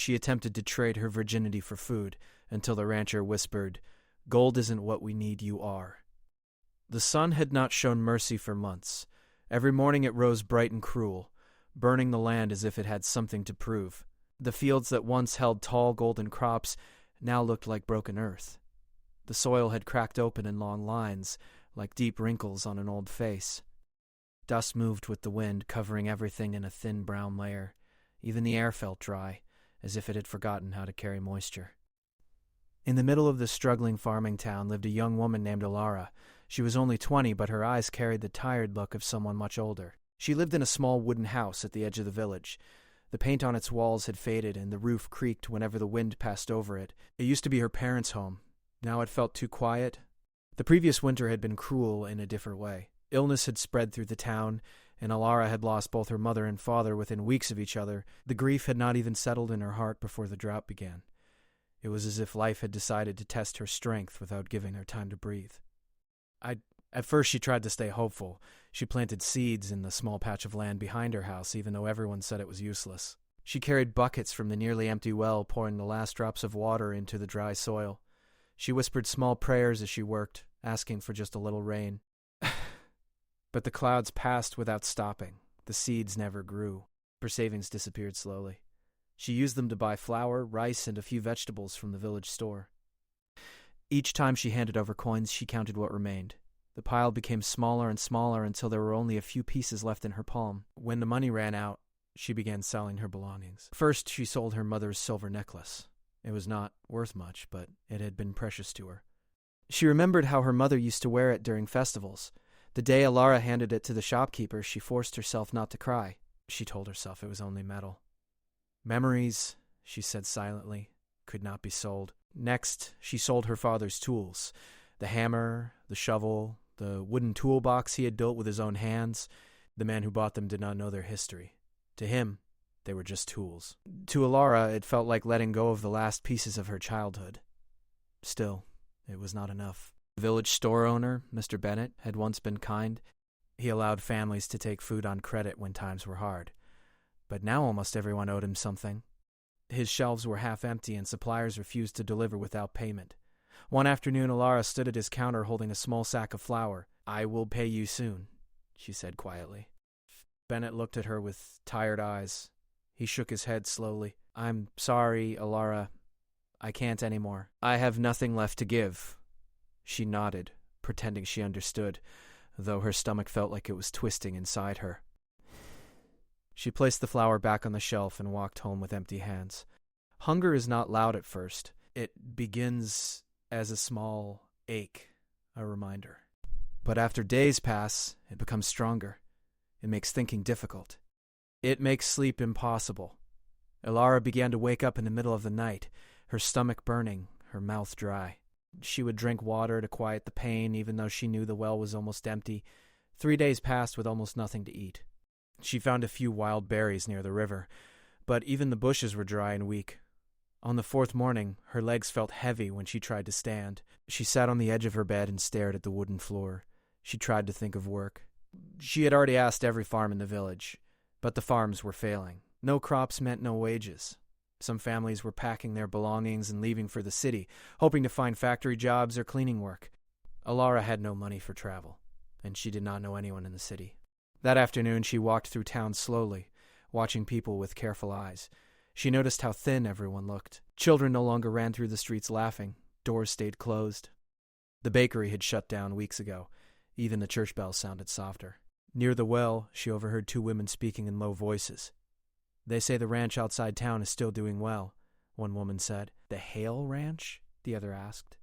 She attempted to trade her virginity for food, until the rancher whispered, "Gold isn't what we need, you are." The sun had not shown mercy for months. Every morning it rose bright and cruel, burning the land as if it had something to prove. The fields that once held tall golden crops now looked like broken earth. The soil had cracked open in long lines, like deep wrinkles on an old face. Dust moved with the wind, covering everything in a thin brown layer. Even the air felt dry, as if it had forgotten how to carry moisture. In the middle of this struggling farming town lived a young woman named Alara. She was only 20, but her eyes carried the tired look of someone much older. She lived in a small wooden house at the edge of the village. The paint on its walls had faded, and the roof creaked whenever the wind passed over it. It used to be her parents' home. Now it felt too quiet. The previous winter had been cruel in a different way. Illness had spread through the town, and Alara had lost both her mother and father within weeks of each other. The grief had not even settled in her heart before the drought began. It was as if life had decided to test her strength without giving her time to breathe. At first she tried to stay hopeful. She planted seeds in the small patch of land behind her house, even though everyone said it was useless. She carried buckets from the nearly empty well, pouring the last drops of water into the dry soil. She whispered small prayers as she worked, asking for just a little rain. But the clouds passed without stopping. The seeds never grew. Her savings disappeared slowly. She used them to buy flour, rice, and a few vegetables from the village store. Each time she handed over coins, she counted what remained. The pile became smaller and smaller until there were only a few pieces left in her palm. When the money ran out, she began selling her belongings. First, she sold her mother's silver necklace. It was not worth much, but it had been precious to her. She remembered how her mother used to wear it during festivals. The day Alara handed it to the shopkeeper, she forced herself not to cry. She told herself it was only metal. Memories, she said silently, could not be sold. Next, she sold her father's tools. The hammer, the shovel, the wooden toolbox he had built with his own hands. The man who bought them did not know their history. To him, they were just tools. To Alara, it felt like letting go of the last pieces of her childhood. Still, it was not enough. The village store owner, Mr. Bennett, had once been kind. He allowed families to take food on credit when times were hard. But now almost everyone owed him something. His shelves were half empty and suppliers refused to deliver without payment. One afternoon, Alara stood at his counter holding a small sack of flour. "I will pay you soon," she said quietly. Bennett looked at her with tired eyes. He shook his head slowly. "I'm sorry, Alara. I can't anymore. I have nothing left to give." She nodded, pretending she understood, though her stomach felt like it was twisting inside her. She placed the flour back on the shelf and walked home with empty hands. Hunger is not loud at first. It begins as a small ache, a reminder. But after days pass, it becomes stronger. It makes thinking difficult. It makes sleep impossible. Alara began to wake up in the middle of the night, her stomach burning, her mouth dry. She would drink water to quiet the pain, even though she knew the well was almost empty. 3 days passed with almost nothing to eat. She found a few wild berries near the river, but even the bushes were dry and weak. On the 4th morning, her legs felt heavy when she tried to stand. She sat on the edge of her bed and stared at the wooden floor. She tried to think of work. She had already asked every farm in the village, but the farms were failing. No crops meant no wages. Some families were packing their belongings and leaving for the city, hoping to find factory jobs or cleaning work. Alara had no money for travel, and she did not know anyone in the city. That afternoon, she walked through town slowly, watching people with careful eyes. She noticed how thin everyone looked. Children no longer ran through the streets laughing. Doors stayed closed. The bakery had shut down weeks ago. Even the church bells sounded softer. Near the well, she overheard 2 women speaking in low voices. "They say the ranch outside town is still doing well," one woman said. "The Hale Ranch?" the other asked.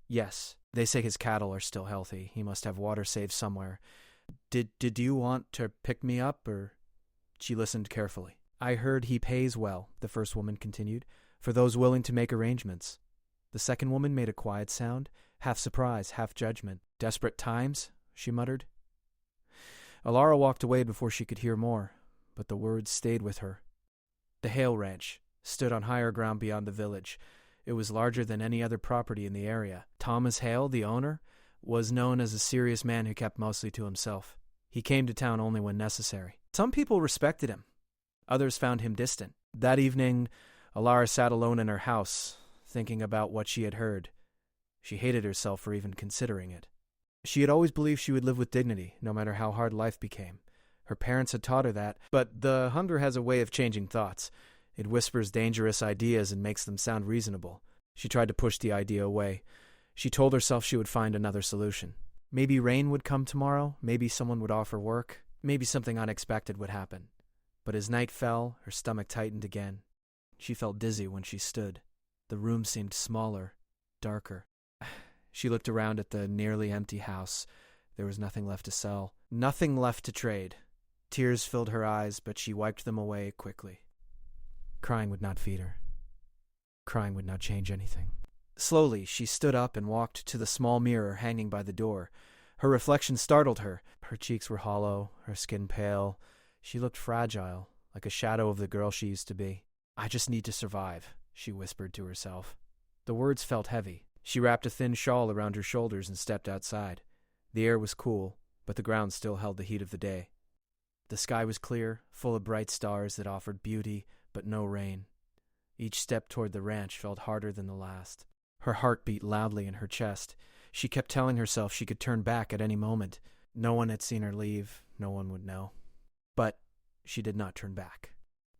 "Yes, they say his cattle are still healthy. He must have water saved somewhere. Did you want to pick me up, or—" She listened carefully. "I heard he pays well," the first woman continued, "for those willing to make arrangements." The second woman made a quiet sound, half surprise, half judgment. "Desperate times?" she muttered. Alara walked away before she could hear more, but the words stayed with her. The Hale Ranch stood on higher ground beyond the village. It was larger than any other property in the area. Thomas Hale, the owner, was known as a serious man who kept mostly to himself. He came to town only when necessary. Some people respected him. Others found him distant. That evening, Alara sat alone in her house, thinking about what she had heard. She hated herself for even considering it. She had always believed she would live with dignity, no matter how hard life became. Her parents had taught her that, but the hunger has a way of changing thoughts. It whispers dangerous ideas and makes them sound reasonable. She tried to push the idea away. She told herself she would find another solution. Maybe rain would come tomorrow, maybe someone would offer work, maybe something unexpected would happen. But as night fell, her stomach tightened again. She felt dizzy when she stood. The room seemed smaller, darker. She looked around at the nearly empty house. There was nothing left to sell, nothing left to trade. Tears filled her eyes, but she wiped them away quickly. Crying would not feed her. Crying would not change anything. Slowly, she stood up and walked to the small mirror hanging by the door. Her reflection startled her. Her cheeks were hollow, her skin pale. She looked fragile, like a shadow of the girl she used to be. "I just need to survive," she whispered to herself. The words felt heavy. She wrapped a thin shawl around her shoulders and stepped outside. The air was cool, but the ground still held the heat of the day. The sky was clear, full of bright stars that offered beauty, but no rain. Each step toward the ranch felt harder than the last. Her heart beat loudly in her chest. She kept telling herself she could turn back at any moment. No one had seen her leave. No one would know. But she did not turn back.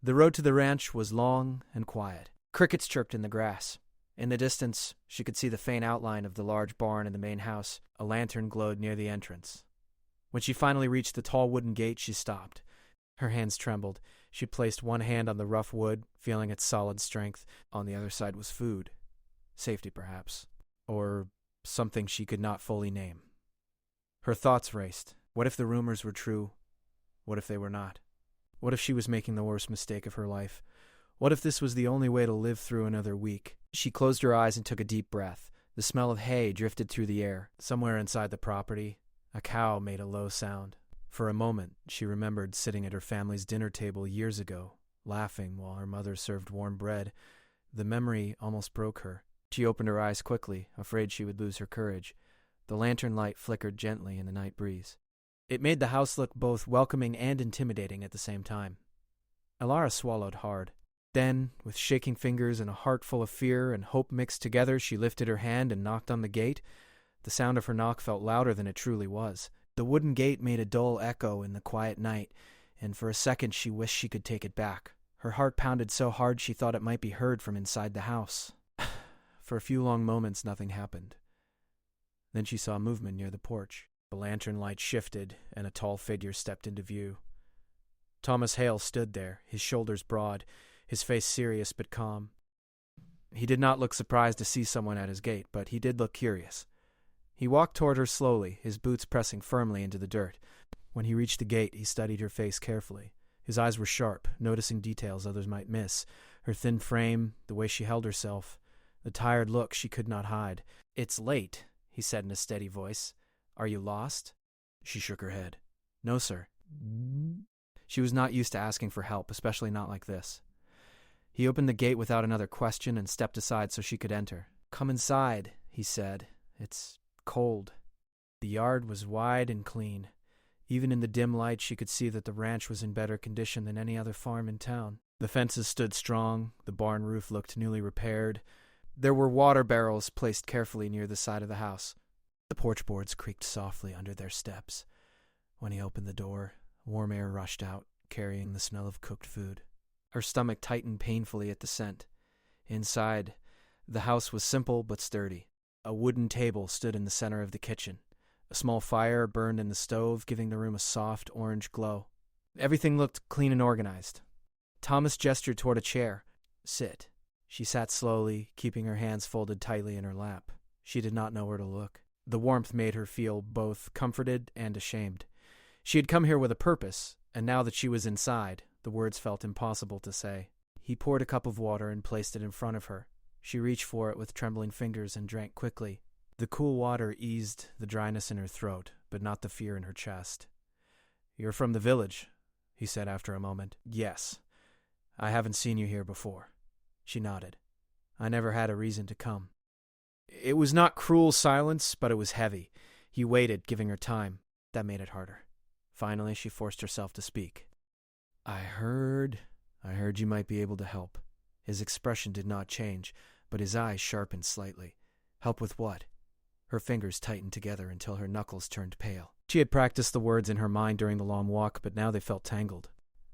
The road to the ranch was long and quiet. Crickets chirped in the grass. In the distance, she could see the faint outline of the large barn and the main house. A lantern glowed near the entrance. When she finally reached the tall wooden gate, she stopped. Her hands trembled. She placed one hand on the rough wood, feeling its solid strength. On the other side was food. Safety, perhaps. Or something she could not fully name. Her thoughts raced. What if the rumors were true? What if they were not? What if she was making the worst mistake of her life? What if this was the only way to live through another week? She closed her eyes and took a deep breath. The smell of hay drifted through the air. Somewhere inside the property, a cow made a low sound. For a moment, she remembered sitting at her family's dinner table years ago, laughing while her mother served warm bread. The memory almost broke her. She opened her eyes quickly, afraid she would lose her courage. The lantern light flickered gently in the night breeze. It made the house look both welcoming and intimidating at the same time. Alara swallowed hard. Then, with shaking fingers and a heart full of fear and hope mixed together, she lifted her hand and knocked on the gate. The sound of her knock felt louder than it truly was. The wooden gate made a dull echo in the quiet night, and for a second she wished she could take it back. Her heart pounded so hard she thought it might be heard from inside the house. For a few long moments, nothing happened. Then she saw movement near the porch. The lantern light shifted, and a tall figure stepped into view. Thomas Hale stood there, his shoulders broad, his face serious but calm. He did not look surprised to see someone at his gate, but he did look curious. He walked toward her slowly, his boots pressing firmly into the dirt. When he reached the gate, he studied her face carefully. His eyes were sharp, noticing details others might miss. Her thin frame, the way she held herself, the tired look she could not hide. "It's late," he said in a steady voice. "Are you lost?" She shook her head. "No, sir." She was not used to asking for help, especially not like this. He opened the gate without another question and stepped aside so she could enter. "Come inside," he said. "It's cold." The yard was wide and clean. Even in the dim light, she could see that the ranch was in better condition than any other farm in town. The fences stood strong, the barn roof looked newly repaired. There were water barrels placed carefully near the side of the house. The porch boards creaked softly under their steps. When he opened the door, warm air rushed out, carrying the smell of cooked food. Her stomach tightened painfully at the scent. Inside, the house was simple but sturdy. A wooden table stood in the center of the kitchen. A small fire burned in the stove, giving the room a soft orange glow. Everything looked clean and organized. Thomas gestured toward a chair. "Sit." She sat slowly, keeping her hands folded tightly in her lap. She did not know where to look. The warmth made her feel both comforted and ashamed. She had come here with a purpose, and now that she was inside, the words felt impossible to say. He poured a cup of water and placed it in front of her. She reached for it with trembling fingers and drank quickly. The cool water eased the dryness in her throat, but not the fear in her chest. "You're from the village," he said after a moment. "Yes. I haven't seen you here before." She nodded. "I never had a reason to come." It was not cruel silence, but it was heavy. He waited, giving her time. That made it harder. Finally, she forced herself to speak. I heard you might be able to help." His expression did not change, but his eyes sharpened slightly. Help with what? Her fingers tightened together until her knuckles turned pale. She had practiced the words in her mind during the long walk, but now they felt tangled.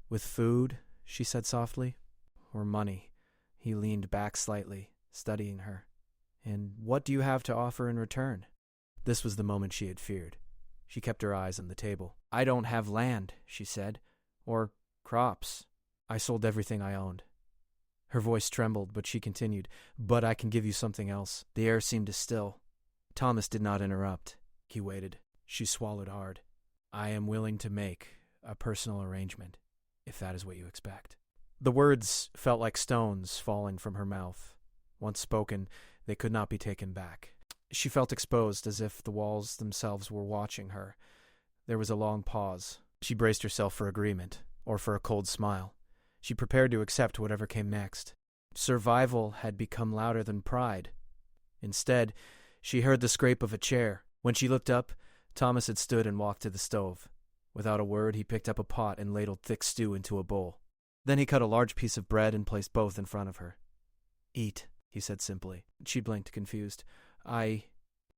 With food, she said softly. Or money. He leaned back slightly, studying her. And what do you have to offer in return? This was the moment she had feared. She kept her eyes on the table. I don't have land, she said. Or crops. I sold everything I owned. Her voice trembled, but she continued. But I can give you something else. The air seemed to still. Thomas did not interrupt. He waited. She swallowed hard. I am willing to make a personal arrangement, if that is what you expect. The words felt like stones falling from her mouth. Once spoken, they could not be taken back. She felt exposed, as if the walls themselves were watching her. There was a long pause. She braced herself for agreement, or for a cold smile. She prepared to accept whatever came next. Survival had become louder than pride. Instead, she heard the scrape of a chair. When she looked up, Thomas had stood and walked to the stove. Without a word, he picked up a pot and ladled thick stew into a bowl. Then he cut a large piece of bread and placed both in front of her. Eat, he said simply. She blinked, confused.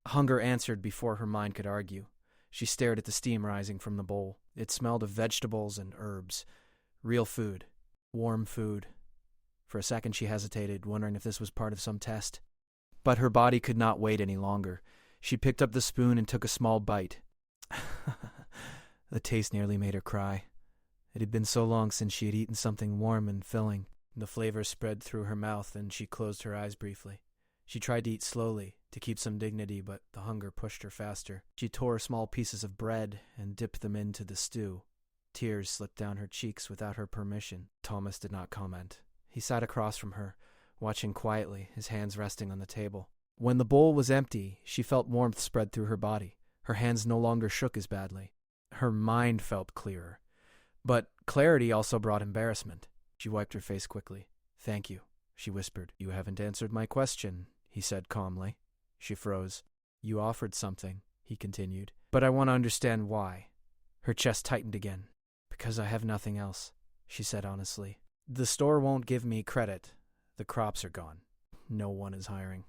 Hunger answered before her mind could argue. She stared at the steam rising from the bowl. It smelled of vegetables and herbs. Real food. Warm food. For a second she hesitated, wondering if this was part of some test. But her body could not wait any longer. She picked up the spoon and took a small bite. The taste nearly made her cry. It had been so long since she had eaten something warm and filling. The flavor spread through her mouth, and she closed her eyes briefly. She tried to eat slowly, to keep some dignity, but the hunger pushed her faster. She tore small pieces of bread and dipped them into the stew. Tears slipped down her cheeks without her permission. Thomas did not comment. He sat across from her, watching quietly, his hands resting on the table. When the bowl was empty, she felt warmth spread through her body. Her hands no longer shook as badly. Her mind felt clearer. But clarity also brought embarrassment. She wiped her face quickly. Thank you, she whispered. You haven't answered my question, he said calmly. She froze. You offered something, he continued. But I want to understand why. Her chest tightened again. Because I have nothing else, she said honestly. The store won't give me credit. The crops are gone. No one is hiring.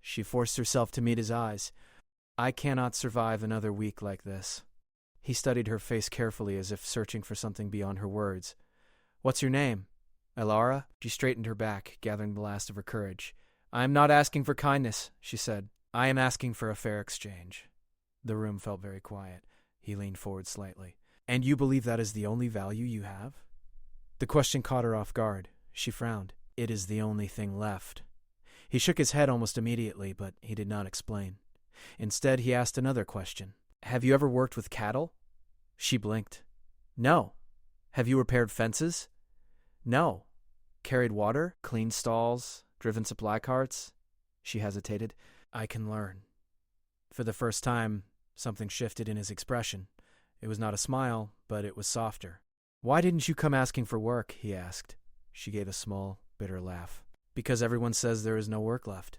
She forced herself to meet his eyes. I cannot survive another week like this. He studied her face carefully as if searching for something beyond her words. What's your name? Elara? She straightened her back, gathering the last of her courage. I am not asking for kindness, she said. I am asking for a fair exchange. The room felt very quiet. He leaned forward slightly. And you believe that is the only value you have? The question caught her off guard. She frowned. It is the only thing left. He shook his head almost immediately, but he did not explain. Instead, he asked another question. Have you ever worked with cattle? She blinked. No. Have you repaired fences? No. Carried water? Cleaned stalls? Driven supply carts? She hesitated. I can learn. For the first time, something shifted in his expression. It was not a smile, but it was softer. Why didn't you come asking for work? He asked. She gave a small, bitter laugh. Because everyone says there is no work left.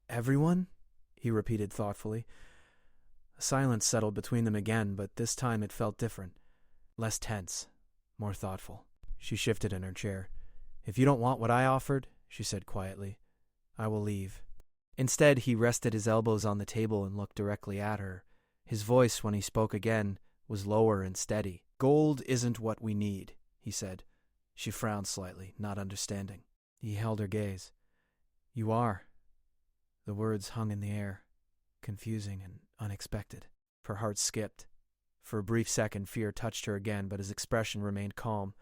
Everyone? He repeated thoughtfully. A silence settled between them again, but this time it felt different. Less tense. More thoughtful. She shifted in her chair. If you don't want what I offered, she said quietly, I will leave. Instead, he rested his elbows on the table and looked directly at her. His voice, when he spoke again, was lower and steady. Gold isn't what we need, he said. She frowned slightly, not understanding. He held her gaze. You are. The words hung in the air, confusing and unexpected. Her heart skipped. For a brief second, fear touched her again, but his expression remained calm.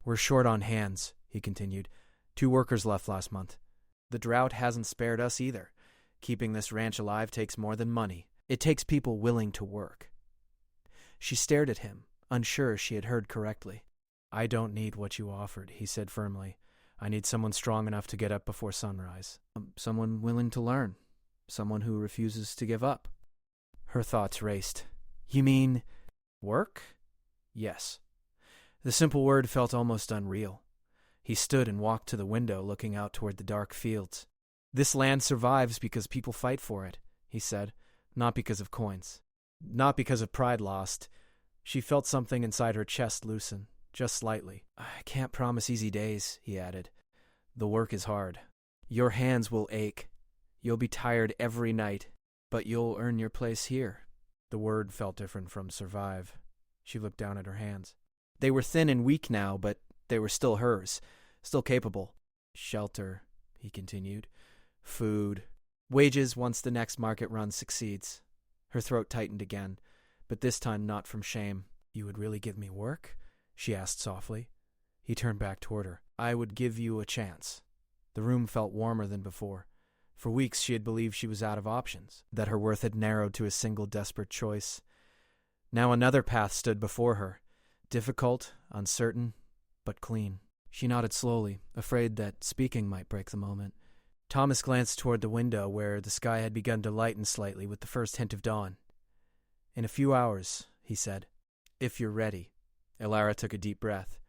We're short on hands, he continued. 2 workers left last month. The drought hasn't spared us either. Keeping this ranch alive takes more than money. It takes people willing to work. She stared at him, unsure she had heard correctly. I don't need what you offered, he said firmly. I need someone strong enough to get up before sunrise. Someone willing to learn. Someone who refuses to give up. Her thoughts raced. You mean work? Yes. The simple word felt almost unreal. He stood and walked to the window, looking out toward the dark fields. This land survives because people fight for it, he said, not because of coins. Not because of pride lost. She felt something inside her chest loosen. just slightly. I can't promise easy days, he added. The work is hard. Your hands will ache. You'll be tired every night, but you'll earn your place here. The word felt different from survive. She looked down at her hands. They were thin and weak now, but they were still hers, still capable. Shelter, he continued. Food. Wages once the next market run succeeds. Her throat tightened again, but this time not from shame. You would really give me work? She asked softly. He turned back toward her. I would give you a chance. The room felt warmer than before. For weeks she had believed she was out of options, that her worth had narrowed to a single desperate choice. Now another path stood before her, difficult, uncertain, but clean. She nodded slowly, afraid that speaking might break the moment. Thomas glanced toward the window where the sky had begun to lighten slightly with the first hint of dawn. In a few hours, he said, if you're ready. Elara took a deep breath.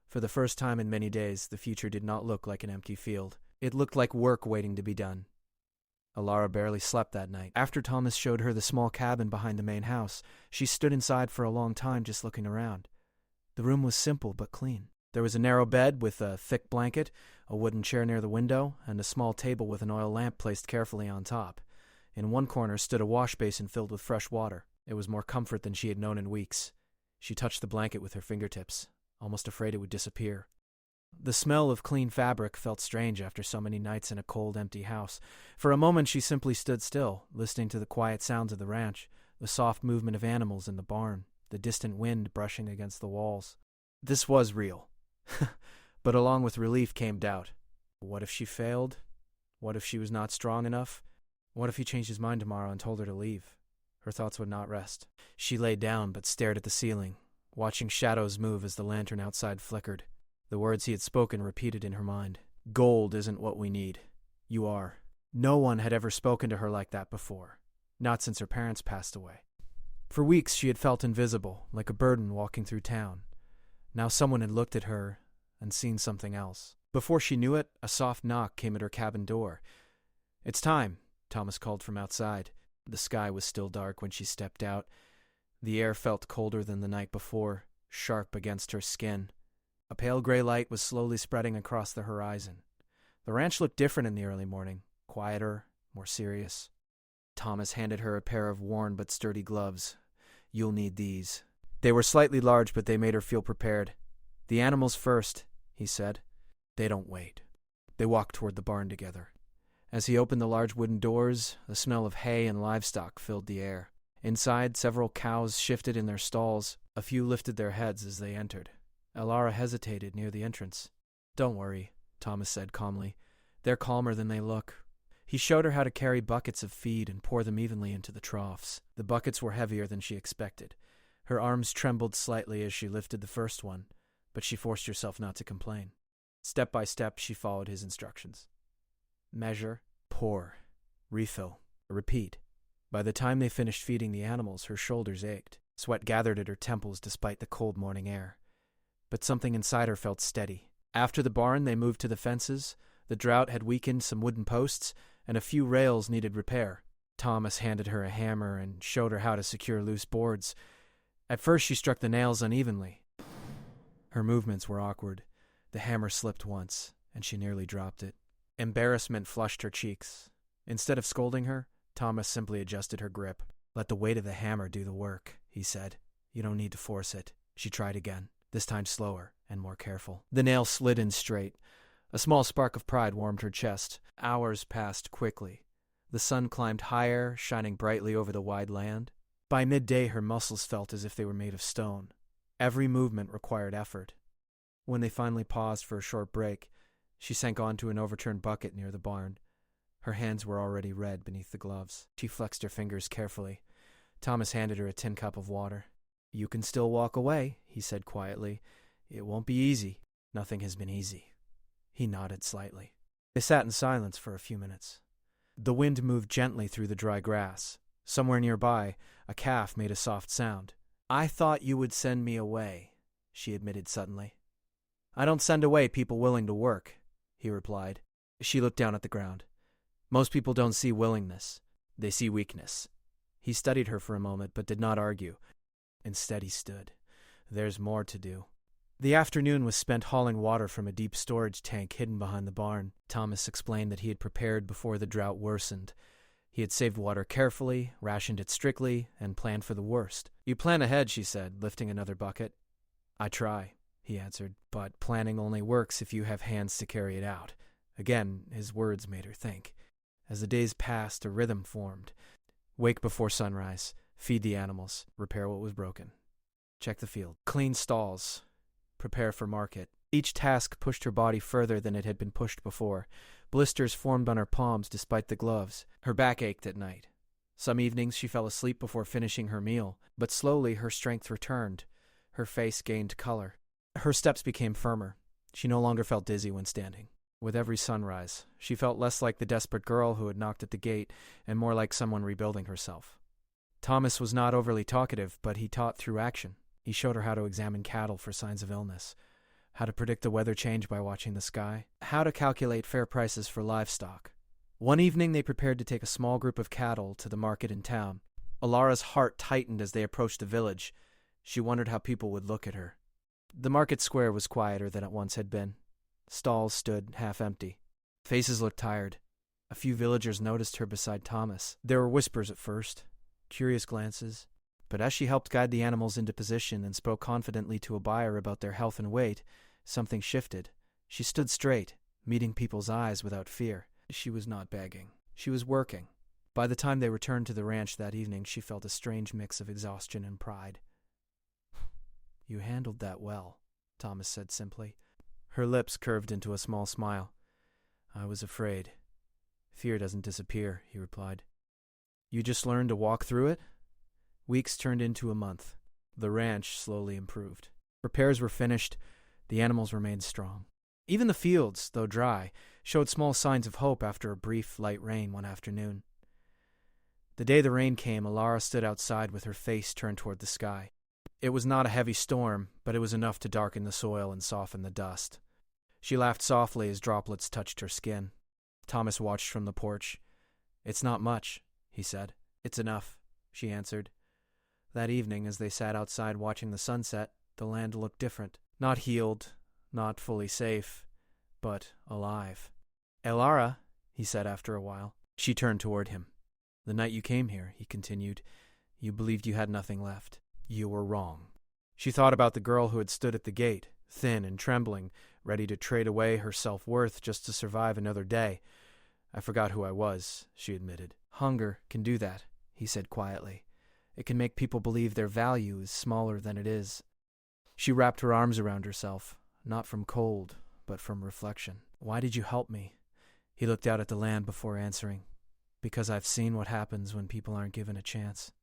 For the first time in many days, the future did not look like an empty field. It looked like work waiting to be done. Elara barely slept that night. After Thomas showed her the small cabin behind the main house, she stood inside for a long time just looking around. The room was simple but clean. There was a narrow bed with a thick blanket, a wooden chair near the window, and a small table with an oil lamp placed carefully on top. In one corner stood a wash basin filled with fresh water. It was more comfort than she had known in weeks. She touched the blanket with her fingertips, almost afraid it would disappear. The smell of clean fabric felt strange after so many nights in a cold, empty house. For a moment she simply stood still, listening to the quiet sounds of the ranch, the soft movement of animals in the barn, the distant wind brushing against the walls. This was real. But along with relief came doubt. What if she failed? What if she was not strong enough? What if he changed his mind tomorrow and told her to leave? Her thoughts would not rest. She lay down but stared at the ceiling, watching shadows move as the lantern outside flickered. The words he had spoken repeated in her mind. Gold isn't what we need. You are. No one had ever spoken to her like that before, not since her parents passed away. For weeks she had felt invisible, like a burden walking through town. Now someone had looked at her and seen something else. Before she knew it, a soft knock came at her cabin door. It's time, Thomas called from outside. The sky was still dark when she stepped out. The air felt colder than the night before, sharp against her skin. A pale gray light was slowly spreading across the horizon. The ranch looked different in the early morning, quieter, more serious. Thomas handed her a pair of worn but sturdy gloves. You'll need these. They were slightly large, but they made her feel prepared. The animals first, he said. They don't wait. They walked toward the barn together. As he opened the large wooden doors, the smell of hay and livestock filled the air. Inside, several cows shifted in their stalls. A few lifted their heads as they entered. Elara hesitated near the entrance. Don't worry, Thomas said calmly. They're calmer than they look. He showed her how to carry buckets of feed and pour them evenly into the troughs. The buckets were heavier than she expected. Her arms trembled slightly as she lifted the first one, but she forced herself not to complain. Step by step, she followed his instructions. Measure, pour, refill, repeat. By the time they finished feeding the animals, her shoulders ached. Sweat gathered at her temples despite the cold morning air. But something inside her felt steady. After the barn, they moved to the fences. The drought had weakened some wooden posts, and a few rails needed repair. Thomas handed her a hammer and showed her how to secure loose boards. At first, she struck the nails unevenly. Her movements were awkward. The hammer slipped once, and she nearly dropped it. Embarrassment flushed her cheeks. Instead of scolding her, Thomas simply adjusted her grip. Let the weight of the hammer do the work, he said. You don't need to force it. She tried again, this time slower and more careful. The nail slid in straight. A small spark of pride warmed her chest. Hours passed quickly. The sun climbed higher, shining brightly over the wide land. By midday, her muscles felt as if they were made of stone. Every movement required effort. When they finally paused for a short break, she sank onto an overturned bucket near the barn. Her hands were already red beneath the gloves. She flexed her fingers carefully. Thomas handed her a tin cup of water. You can still walk away, he said quietly. It won't be easy. Nothing has been easy. He nodded slightly. They sat in silence for a few minutes. The wind moved gently through the dry grass. Somewhere nearby, a calf made a soft sound. I thought you would send me away, she admitted suddenly. I don't send away people willing to work, he replied. She looked down at the ground. Most people don't see willingness. They see weakness. He studied her for a moment, but did not argue. Instead, he stood. There's more to do. The afternoon was spent hauling water from a deep storage tank hidden behind the barn. Thomas explained that he had prepared before the drought worsened. He had saved water carefully, rationed it strictly, and planned for the worst. "You plan ahead," she said, lifting another bucket. "I try," he answered, "but planning only works if you have hands to carry it out." Again, his words made her think. As the days passed, a rhythm formed. Wake before sunrise, feed the animals, repair what was broken, check the field, clean stalls, prepare for market. Each task pushed her body further than it had been pushed before. Blisters formed on her palms despite the gloves. Her back ached at night. Some evenings she fell asleep before finishing her meal, but slowly her strength returned. Her face gained color. Her steps became firmer. She no longer felt dizzy when standing. With every sunrise, she felt less like the desperate girl who had knocked at the gate and more like someone rebuilding herself. Thomas was not overly talkative, but he taught through action. He showed her how to examine cattle for signs of illness, how to predict the weather change by watching the sky, how to calculate fair prices for livestock. One evening they prepared to take a small group of cattle to the market in town. Alara's heart tightened as they approached the village. She wondered how people would look at her. The market square was quieter than it once had been. Stalls stood half empty. Faces looked tired. A few villagers noticed her beside Thomas. There were whispers at first, curious glances. But as she helped guide the animals into position and spoke confidently to a buyer about their health and weight, something shifted. She stood straight, meeting people's eyes without fear. She was not begging. She was working. By the time they returned to the ranch that evening, she felt a strange mix of exhaustion and pride. "You handled that well," Thomas said simply. Her lips curved into a small smile. "I was afraid." "Fear doesn't disappear," he replied. "You just learned to walk through it?" Weeks turned into a month. The ranch slowly improved. Repairs were finished. The animals remained strong. Even the fields, though dry, showed small signs of hope after a brief, light rain one afternoon. The day the rain came, Alara stood outside with her face turned toward the sky. It was not a heavy storm, but it was enough to darken the soil and soften the dust. She laughed softly as droplets touched her skin. Thomas watched from the porch. "It's not much," he said. "It's enough," she answered. That evening, as they sat outside watching the sunset, the land looked different. Not healed, not fully safe, but alive. "Elara," he said after a while. She turned toward him. "The night you came here," he continued, "you believed you had nothing left. You were wrong." She thought about the girl who had stood at the gate, thin and trembling, ready to trade away her self-worth just to survive another day. "I forgot who I was," she admitted. "Hunger can do that," he said quietly. "It can make people believe their value is smaller than it is." She wrapped her arms around herself, not from cold, but from reflection. "Why did you help me?" He looked out at the land before answering. "Because I've seen what happens when people aren't given a chance.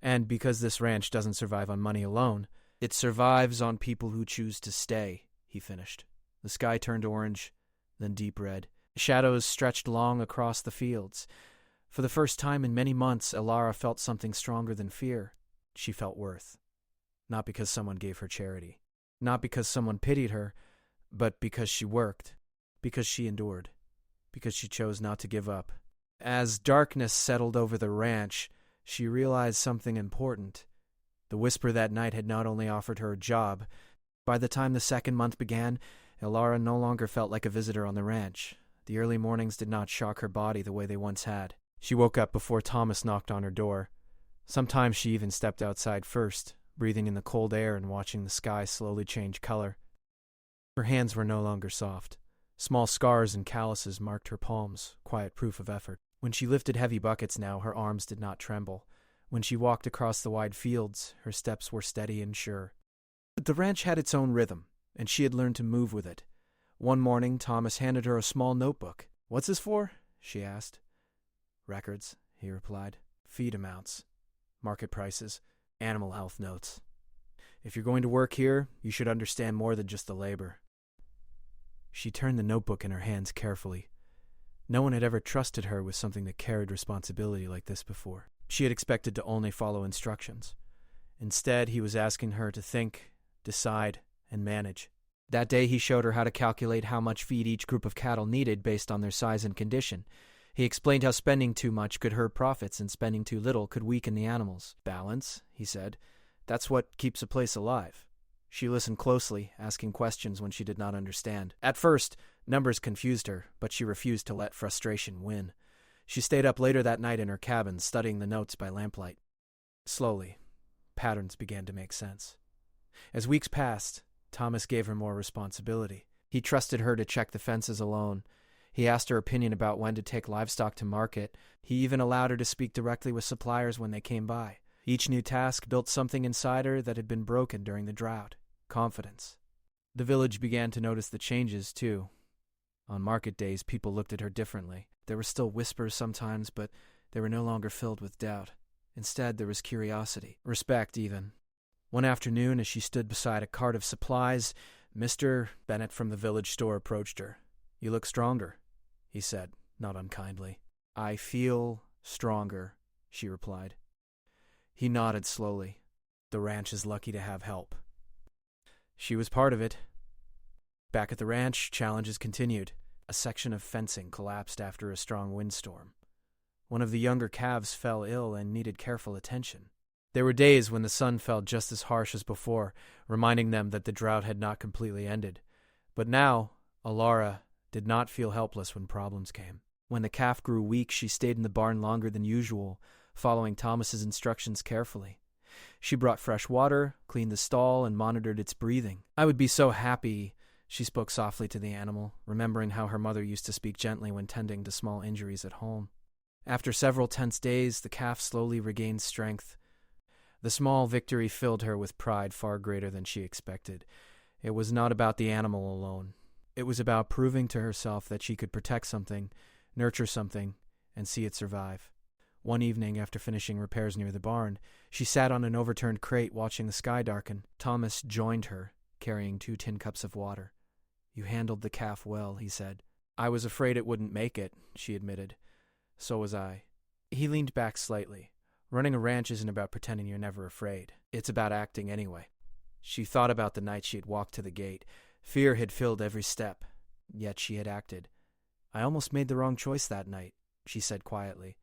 And because this ranch doesn't survive on money alone, it survives on people who choose to stay," he finished. The sky turned orange, then deep red. Shadows stretched long across the fields. For the first time in many months, Alara felt something stronger than fear. She felt worth. Not because someone gave her charity. Not because someone pitied her, but because she worked. Because she endured. Because she chose not to give up. As darkness settled over the ranch, she realized something important. The whisper that night had not only offered her a job. By the time the second month began, Alara no longer felt like a visitor on the ranch. The early mornings did not shock her body the way they once had. She woke up before Thomas knocked on her door. Sometimes she even stepped outside first, breathing in the cold air and watching the sky slowly change color. Her hands were no longer soft. Small scars and calluses marked her palms, quiet proof of effort. When she lifted heavy buckets now, her arms did not tremble. When she walked across the wide fields, her steps were steady and sure. But the ranch had its own rhythm, and she had learned to move with it. One morning, Thomas handed her a small notebook. "What's this for?" she asked. "Records," he replied. "Feed amounts, market prices, animal health notes. If you're going to work here, you should understand more than just the labor." She turned the notebook in her hands carefully. No one had ever trusted her with something that carried responsibility like this before. She had expected to only follow instructions. Instead, he was asking her to think, decide, and manage. That day, he showed her how to calculate how much feed each group of cattle needed based on their size and condition. He explained how spending too much could hurt profits and spending too little could weaken the animals. "Balance," he said. "That's what keeps a place alive." She listened closely, asking questions when she did not understand. At first, numbers confused her, but she refused to let frustration win. She stayed up later that night in her cabin, studying the notes by lamplight. Slowly, patterns began to make sense. As weeks passed, Thomas gave her more responsibility. He trusted her to check the fences alone. He asked her opinion about when to take livestock to market. He even allowed her to speak directly with suppliers when they came by. Each new task built something inside her that had been broken during the drought. Confidence. The village began to notice the changes, too. On market days, people looked at her differently. There were still whispers sometimes, but they were no longer filled with doubt. Instead, there was curiosity, respect even. One afternoon, as she stood beside a cart of supplies, Mr. Bennett from the village store approached her. "You look stronger," he said, not unkindly. "I feel stronger," she replied. He nodded slowly. The ranch is lucky to have help. She was part of it. Back at the ranch, challenges continued. A section of fencing collapsed after a strong windstorm. One of the younger calves fell ill and needed careful attention. There were days when the sun felt just as harsh as before, reminding them that the drought had not completely ended. But now, Alara did not feel helpless when problems came. When the calf grew weak, she stayed in the barn longer than usual, following Thomas's instructions carefully. She brought fresh water, cleaned the stall, and monitored its breathing. "I would be so happy," she spoke softly to the animal, remembering how her mother used to speak gently when tending to small injuries at home. After several tense days, the calf slowly regained strength. The small victory filled her with pride far greater than she expected. It was not about the animal alone. It was about proving to herself that she could protect something, nurture something, and see it survive. One evening, after finishing repairs near the barn, she sat on an overturned crate watching the sky darken. Thomas joined her, carrying 2 tin cups of water. "You handled the calf well," he said. "I was afraid it wouldn't make it," she admitted. "So was I." He leaned back slightly. "Running a ranch isn't about pretending you're never afraid. It's about acting anyway." She thought about the night she had walked to the gate. Fear had filled every step, yet she had acted. "I almost made the wrong choice that night," she said quietly.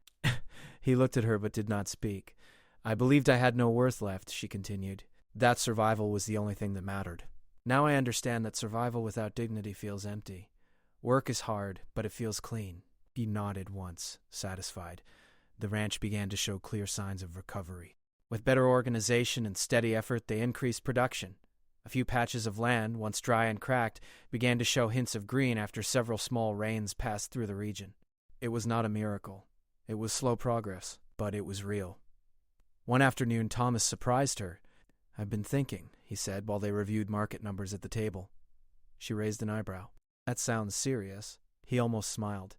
He looked at her but did not speak. "I believed I had no worth left," she continued. "That survival was the only thing that mattered. Now I understand that survival without dignity feels empty. Work is hard, but it feels clean." He nodded once, satisfied. The ranch began to show clear signs of recovery. With better organization and steady effort, they increased production. A few patches of land, once dry and cracked, began to show hints of green after several small rains passed through the region. It was not a miracle. It was slow progress, but it was real. One afternoon, Thomas surprised her. "I've been thinking," he said while they reviewed market numbers at the table. She raised an eyebrow. "That sounds serious." He almost smiled.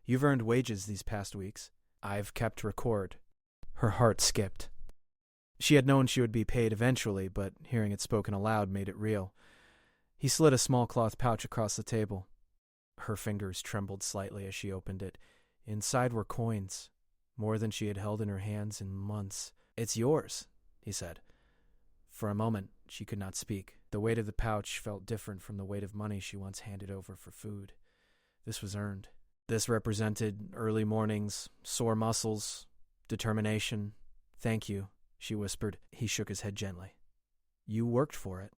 "You've earned wages these past weeks." "I've kept record." Her heart skipped. She had known she would be paid eventually, but hearing it spoken aloud made it real. He slid a small cloth pouch across the table. Her fingers trembled slightly as she opened it. Inside were coins, more than she had held in her hands in months. "It's yours," he said. For a moment, she could not speak. The weight of the pouch felt different from the weight of money she once handed over for food. This was earned. This represented early mornings, sore muscles, determination. "Thank you," she whispered. He shook his head gently. "You worked for it."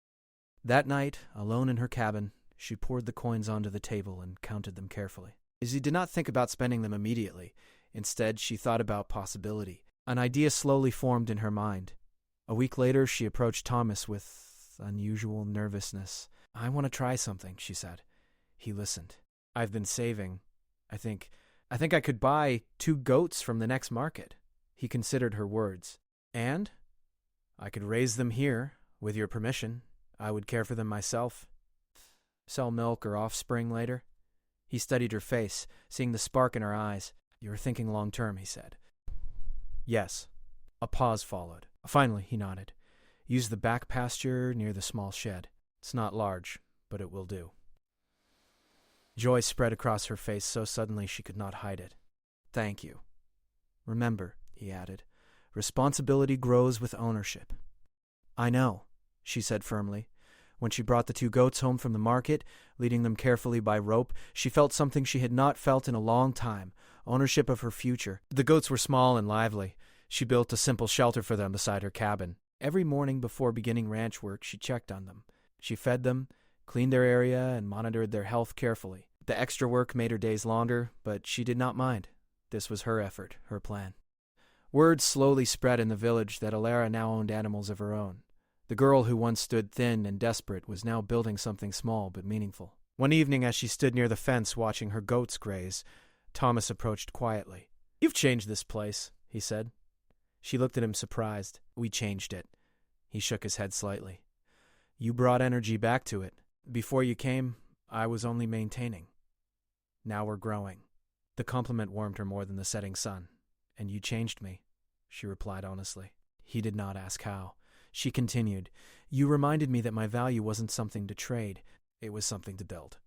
That night, alone in her cabin, she poured the coins onto the table and counted them carefully. She did not think about spending them immediately. Instead, she thought about possibility. An idea slowly formed in her mind. A week later, she approached Thomas with unusual nervousness. "I want to try something," she said. He listened. "I've been saving. I think I could buy 2 goats from the next market." He considered her words. "And? I could raise them here, with your permission. I would care for them myself. Sell milk or offspring later." He studied her face, seeing the spark in her eyes. "You're thinking long-term," he said. "Yes." A pause followed. Finally, he nodded. "Use the back pasture near the small shed. It's not large, but it will do." Joy spread across her face so suddenly she could not hide it. "Thank you. Remember," he added, "responsibility grows with ownership." "I know," she said firmly. When she brought the 2 goats home from the market, leading them carefully by rope, she felt something she had not felt in a long time, ownership of her future. The goats were small and lively. She built a simple shelter for them beside her cabin. Every morning before beginning ranch work, she checked on them. She fed them, cleaned their area, and monitored their health carefully. The extra work made her days longer, but she did not mind. This was her effort, her plan. Word slowly spread in the village that Alara now owned animals of her own. The girl who once stood thin and desperate was now building something small but meaningful. One evening, as she stood near the fence watching her goats graze, Thomas approached quietly. "You've changed this place," he said. She looked at him surprised. "We changed it." He shook his head slightly. "You brought energy back to it. Before you came, I was only maintaining. Now we're growing." The compliment warmed her more than the setting sun. "And you changed me," she replied honestly. He did not ask how. She continued, "You reminded me that my value wasn't something to trade. It was something to build."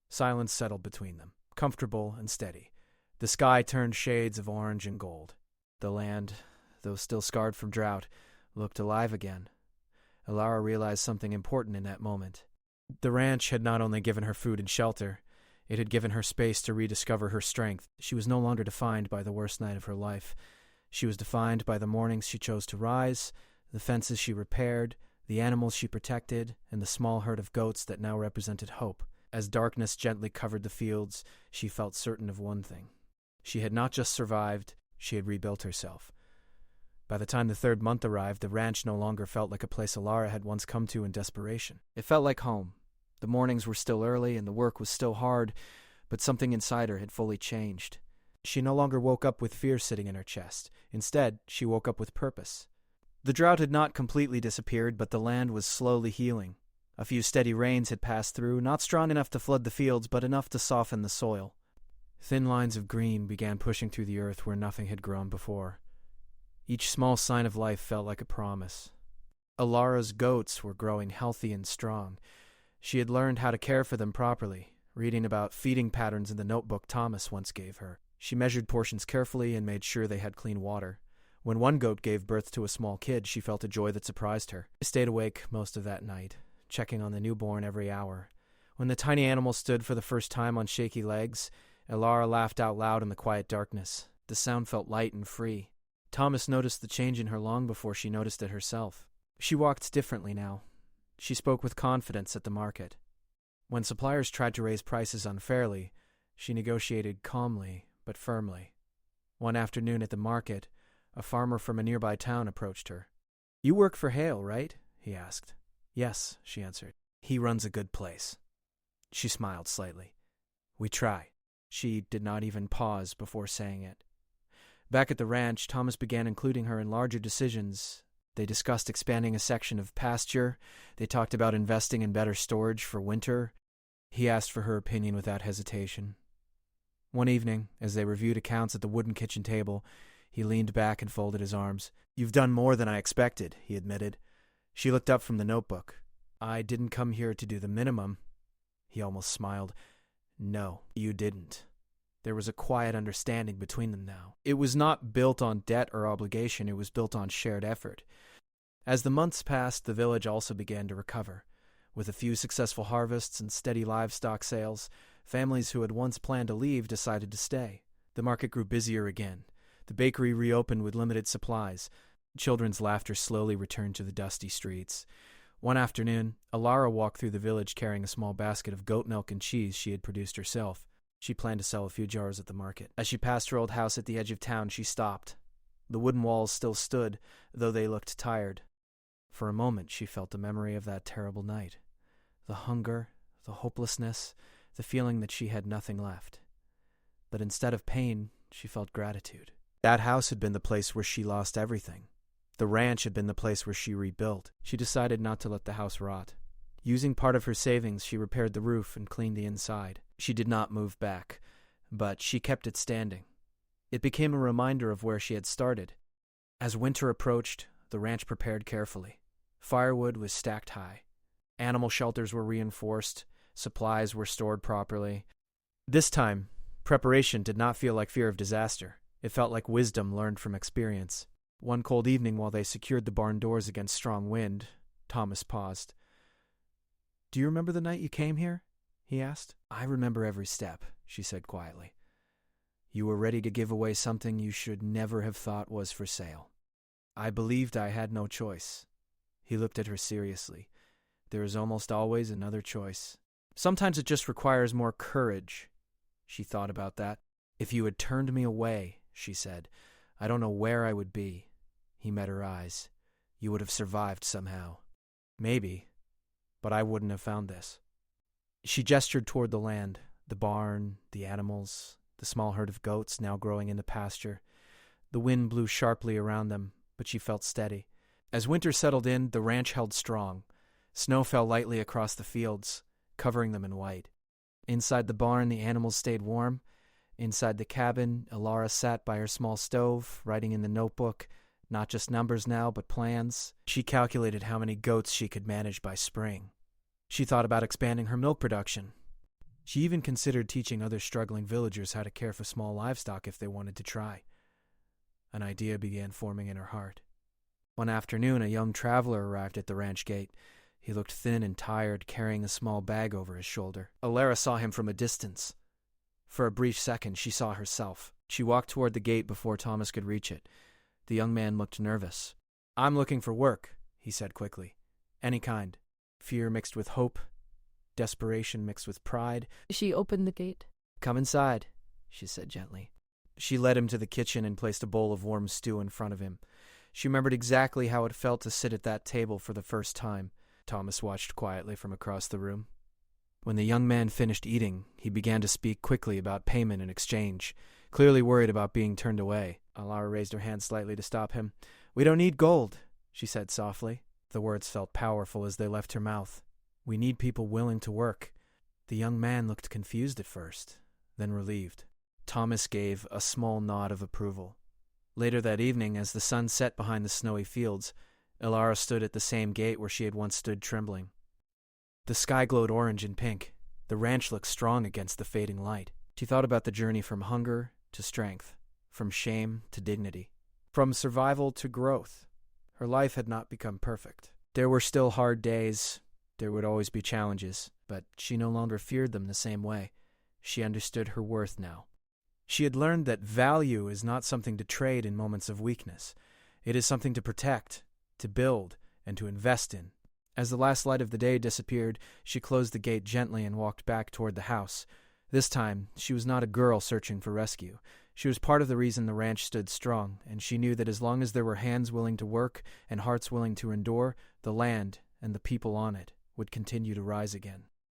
Silence settled between them, comfortable and steady. The sky turned shades of orange and gold. The land, though still scarred from drought, looked alive again. Alara realized something important in that moment. The ranch had not only given her food and shelter, it had given her space to rediscover her strength. She was no longer defined by the worst night of her life. She was defined by the mornings she chose to rise, the fences she repaired, the animals she protected, and the small herd of goats that now represented hope. As darkness gently covered the fields, she felt certain of one thing. She had not just survived, she had rebuilt herself. By the time the third month arrived, the ranch no longer felt like a place Alara had once come to in desperation. It felt like home. The mornings were still early and the work was still hard, but something inside her had fully changed. She no longer woke up with fear sitting in her chest. Instead, she woke up with purpose. The drought had not completely disappeared, but the land was slowly healing. A few steady rains had passed through, not strong enough to flood the fields, but enough to soften the soil. Thin lines of green began pushing through the earth where nothing had grown before. Each small sign of life felt like a promise. Alara's goats were growing healthy and strong. She had learned how to care for them properly, reading about feeding patterns in the notebook Thomas once gave her. She measured portions carefully and made sure they had clean water. When one goat gave birth to a small kid, she felt a joy that surprised her. She stayed awake most of that night, checking on the newborn every hour. When the tiny animal stood for the first time on shaky legs, Alara laughed out loud in the quiet darkness. The sound felt light and free. Thomas noticed the change in her long before she noticed it herself. She walked differently now. She spoke with confidence at the market. When suppliers tried to raise prices unfairly, she negotiated calmly but firmly. One afternoon at the market, a farmer from a nearby town approached her. "You work for Hale, right?" he asked. "Yes," she answered. "He runs a good place." She smiled slightly. "We try." She did not even pause before saying it. Back at the ranch, Thomas began including her in larger decisions. They discussed expanding a section of pasture. They talked about investing in better storage for winter. He asked for her opinion without hesitation. One evening, as they reviewed accounts at the wooden kitchen table, he leaned back and folded his arms. "You've done more than I expected," he admitted. She looked up from the notebook. "I didn't come here to do the minimum." He almost smiled. "No, you didn't." There was a quiet understanding between them now. It was not built on debt or obligation, it was built on shared effort. As the months passed, the village also began to recover. With a few successful harvests and steady livestock sales, families who had once planned to leave decided to stay. The market grew busier again. The bakery reopened with limited supplies. Children's laughter slowly returned to the dusty streets. One afternoon, Alara walked through the village carrying a small basket of goat milk and cheese she had produced herself. She planned to sell a few jars at the market. As she passed her old house at the edge of town, she stopped. The wooden walls still stood, though they looked tired. For a moment, she felt the memory of that terrible night. The hunger, the hopelessness, the feeling that she had nothing left. But instead of pain, she felt gratitude. That house had been the place where she lost everything. The ranch had been the place where she rebuilt. She decided not to let the house rot. Using part of her savings, she repaired the roof and cleaned the inside. She did not move back, but she kept it standing. It became a reminder of where she had started. As winter approached, the ranch prepared carefully. Firewood was stacked high. Animal shelters were reinforced. Supplies were stored properly. This time, preparation did not feel like fear of disaster. It felt like wisdom learned from experience. One cold evening, while they secured the barn doors against strong wind, Thomas paused. "Do you remember the night you came here?" he asked. "I remember every step," she said quietly. "You were ready to give away something you should never have thought was for sale. I believed I had no choice. He looked at her seriously. There is almost always another choice. Sometimes it just requires more courage. She thought about that. If you had turned me away, she said, I don't know where I would be. He met her eyes. You would have survived somehow. Maybe, but I wouldn't have found this. She gestured toward the land, the barn, the animals, the small herd of goats now growing into pasture. The wind blew sharply around them, but she felt steady. As winter settled in, the ranch held strong. Snow fell lightly across the fields, covering them in white. Inside the barn, the animals stayed warm. Inside the cabin, Elara sat by her small stove, writing in the notebook, not just numbers now, but plans. She calculated how many goats she could manage by spring. She thought about expanding her milk production. She even considered teaching other struggling villagers how to care for small livestock if they wanted to try. An idea began forming in her heart. One afternoon, a young traveler arrived at the ranch gate. He looked thin and tired, carrying a small bag over his shoulder. Elara saw him from a distance. For a brief second, she saw herself. She walked toward the gate before Thomas could reach it. The young man looked nervous. I'm looking for work, he said quickly. Any kind. Fear mixed with hope. Desperation mixed with pride. She opened the gate. Come inside, she said gently. She led him to the kitchen and placed a bowl of warm stew in front of him. She remembered exactly how it felt to sit at that table for the first time. Thomas watched quietly from across the room. When the young man finished eating, he began to speak quickly about payment and exchange, clearly worried about being turned away. Elara raised her hand slightly to stop him. We don't need gold, she said softly. The words felt powerful as they left her mouth. We need people willing to work. The young man looked confused at first, then relieved. Thomas gave a small nod of approval. Later that evening, as the sun set behind the snowy fields, Elara stood at the same gate where she had once stood trembling. The sky glowed orange and pink. The ranch looked strong against the fading light. She thought about the journey from hunger to strength, from shame to dignity, from survival to growth. Her life had not become perfect. There were still hard days. There would always be challenges, but she no longer feared them the same way. She understood her worth now. She had learned that value is not something to trade in moments of weakness. It is something to protect, to build, and to invest in. As the last light of the day disappeared, she closed the gate gently and walked back toward the house. This time, she was not a girl searching for rescue. She was part of the reason the ranch stood strong, and she knew that as long as there were hands willing to work and hearts willing to endure, the land and the people on it would continue to rise again.